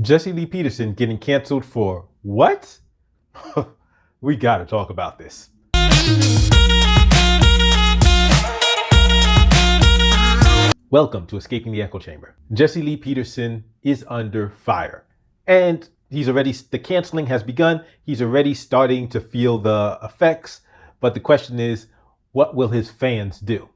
Jesse Lee Peterson getting canceled for what? We gotta talk about this. Welcome to Escaping the Echo Chamber. Jesse Lee Peterson is under fire. And the canceling has begun. He's already starting to feel the effects. But the question is, what will his fans do?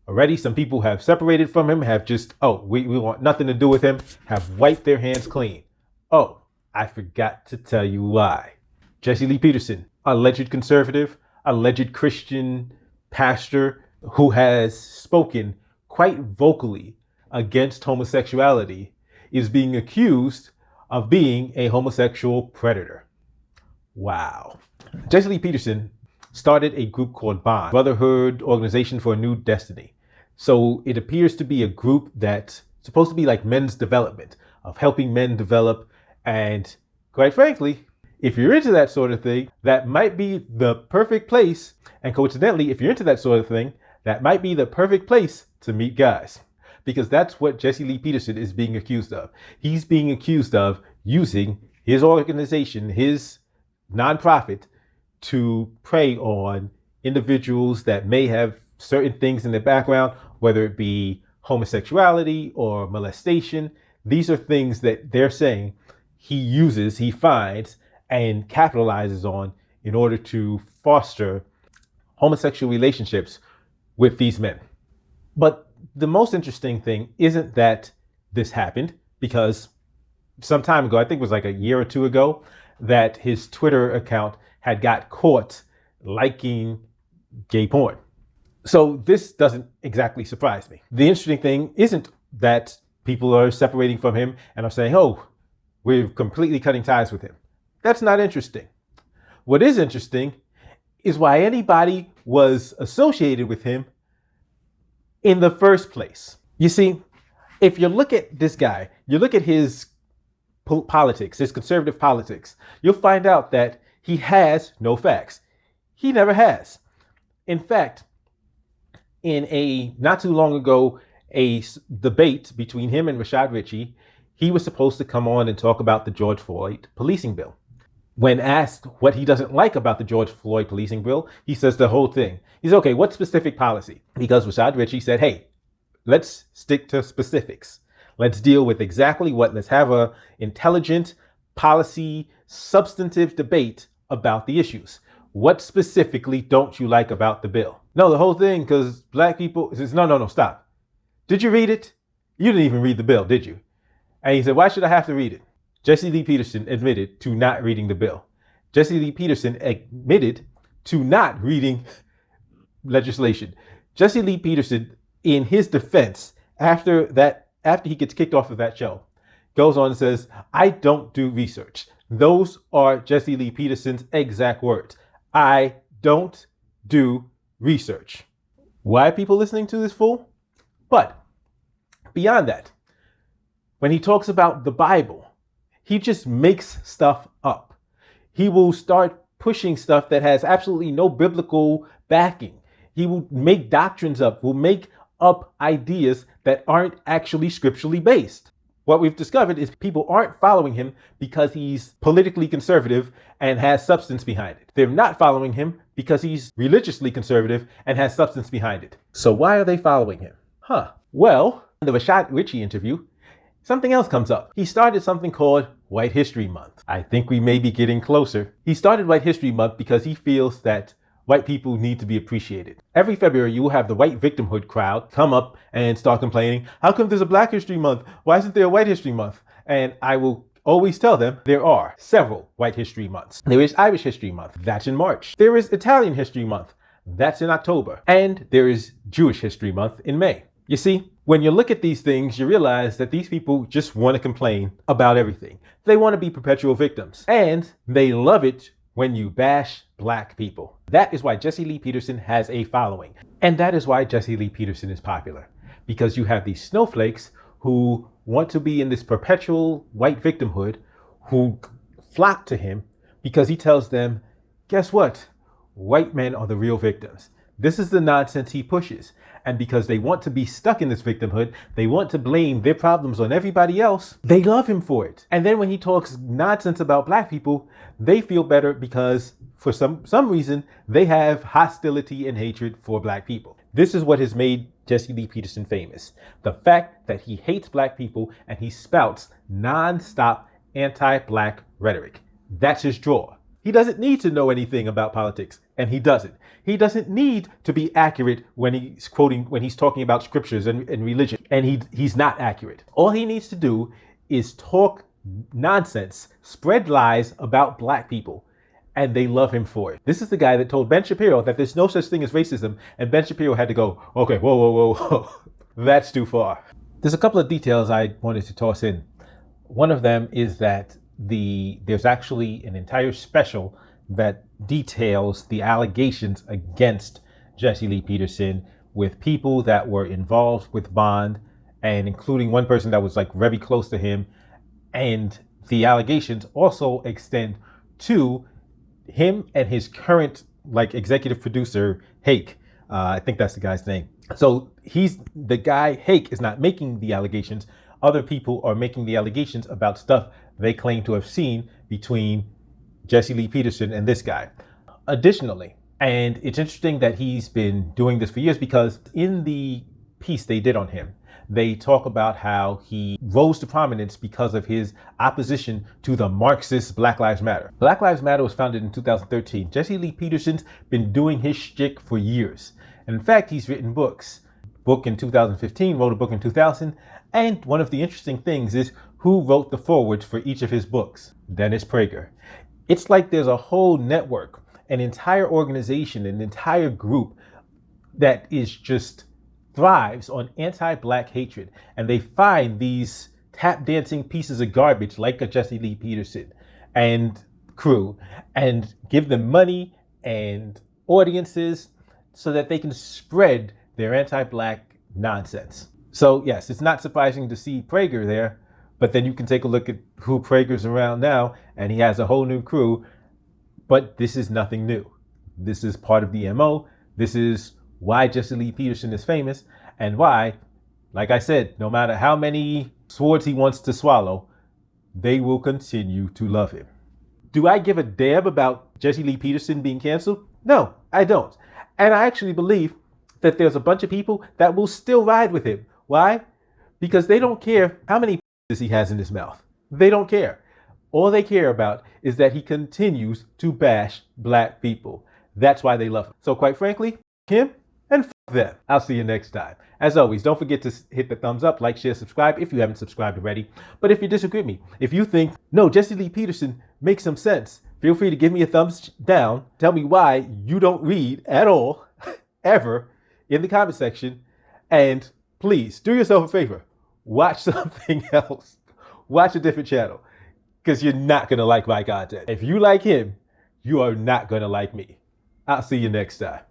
Already some people have separated from him, have just, we want nothing to do with him, have wiped their hands clean. Oh, I forgot to tell you why. Jesse Lee Peterson, alleged conservative, alleged Christian pastor who has spoken quite vocally against homosexuality, is being accused of being a homosexual predator. Wow. Jesse Lee Peterson started a group called Bond, Brotherhood Organization for a New Destiny. So it appears to be a group that's supposed to be like men's development, of helping men develop. And quite frankly, if you're into that sort of thing, that might be the perfect place. And coincidentally, if you're into that sort of thing, that might be the perfect place to meet guys. Because that's what Jesse Lee Peterson is being accused of. He's being accused of using his organization, his nonprofit, to prey on individuals that may have certain things in their background, whether it be homosexuality or molestation. These are things that they're saying he finds, and capitalizes on in order to foster homosexual relationships with these men. But the most interesting thing isn't that this happened, because some time ago, I think it was like a year or two ago, that his Twitter account had got caught liking gay porn. So this doesn't exactly surprise me. The interesting thing isn't that people are separating from him and are saying, oh, we're completely cutting ties with him. That's not interesting. What is interesting is why anybody was associated with him in the first place. You see, if you look at this guy, you look at his politics, his conservative politics, you'll find out that he has no facts. He never has. In fact, in a not too long ago, a debate between him and Rashad Ritchie, he was supposed to come on and talk about the George Floyd policing bill. When asked what he doesn't like about the George Floyd policing bill, he says the whole thing. He's okay, what specific policy? Because Rashad Ritchie said, hey, let's stick to specifics. Let's deal with exactly let's have a intelligent policy, substantive debate about the issues. What specifically don't you like about the bill? No, the whole thing, because black people says, no, stop. Did you read it? You didn't even read the bill, did you? And he said, why should I have to read it? Jesse Lee Peterson admitted to not reading the bill. Jesse Lee Peterson admitted to not reading legislation. Jesse Lee Peterson, in his defense, after he gets kicked off of that show, goes on and says, I don't do research. Those are Jesse Lee Peterson's exact words. I don't do research. Why are people listening to this fool? But beyond that, when he talks about the Bible, he just makes stuff up. He will start pushing stuff that has absolutely no biblical backing. He will make doctrines up, will make up ideas that aren't actually scripturally based. What we've discovered is people aren't following him because he's politically conservative and has substance behind it. They're not following him because he's religiously conservative and has substance behind it. So why are they following him? Well, in the Rashad Ritchie interview, something else comes up. He started something called White History Month. I think we may be getting closer. He started White History Month because he feels that white people need to be appreciated. Every February, you will have the white victimhood crowd come up and start complaining, how come there's a Black History Month? Why isn't there a White History Month? And I will always tell them there are several White History Months. There is Irish History Month. That's in March. There is Italian History Month. That's in October. And there is Jewish History Month in May. You see, when you look at these things, you realize that these people just want to complain about everything. They want to be perpetual victims. And they love it when you bash black people. That is why Jesse Lee Peterson has a following. And that is why Jesse Lee Peterson is popular. Because you have these snowflakes who want to be in this perpetual white victimhood, who flock to him because he tells them, guess what? White men are the real victims. This is the nonsense he pushes. And because they want to be stuck in this victimhood, they want to blame their problems on everybody else, they love him for it. And then when he talks nonsense about black people, they feel better because for some reason, they have hostility and hatred for black people. This is what has made Jesse Lee Peterson famous. The fact that he hates black people and he spouts non-stop anti-black rhetoric. That's his draw. He doesn't need to know anything about politics, and he doesn't. He doesn't need to be accurate when he's talking about scriptures and religion, and he's not accurate. All he needs to do is talk nonsense, spread lies about black people, and they love him for it. This is the guy that told Ben Shapiro that there's no such thing as racism, and Ben Shapiro had to go, okay, whoa. That's too far. There's a couple of details I wanted to toss in. One of them is that there's actually an entire special that details the allegations against Jesse Lee Peterson with people that were involved with Bond, and including one person that was like very close to him. And the allegations also extend to him and his current like executive producer, Hake. I think that's the guy's name. So the guy, Hake, is not making the allegations. Other people are making the allegations about stuff they claim to have seen between Jesse Lee Peterson and this guy. Additionally, and it's interesting that he's been doing this for years because in the piece they did on him, they talk about how he rose to prominence because of his opposition to the Marxist Black Lives Matter. Black Lives Matter was founded in 2013. Jesse Lee Peterson's been doing his shtick for years. And in fact, he's written books. Book in 2015, wrote a book in 2000. And one of the interesting things is who wrote the forewords for each of his books? Dennis Prager. It's like there's a whole network, an entire organization, an entire group that is just thrives on anti-black hatred. And they find these tap dancing pieces of garbage like a Jesse Lee Peterson and crew and give them money and audiences so that they can spread their anti-black nonsense. So yes, it's not surprising to see Prager there, but then you can take a look at who Prager's around now, and he has a whole new crew. But this is nothing new. This is part of the MO. This is why Jesse Lee Peterson is famous, and why, like I said, no matter how many swords he wants to swallow, they will continue to love him. Do I give a damn about Jesse Lee Peterson being canceled? No, I don't. And I actually believe that there's a bunch of people that will still ride with him. Why? Because they don't care how many he has in his mouth. They don't care. All they care about is that he continues to bash black people. That's why they love him. So quite frankly, him and them. I'll see you next time. As always, don't forget to hit the thumbs up, like, share, subscribe if you haven't subscribed already. But if you disagree with me, if you think, no, Jesse Lee Peterson makes some sense, feel free to give me a thumbs down. Tell me why you don't read at all, ever, in the comment section. And please do yourself a favor. Watch something else. Watch a different channel. Because you're not going to like my content. If you like him, you are not going to like me. I'll see you next time.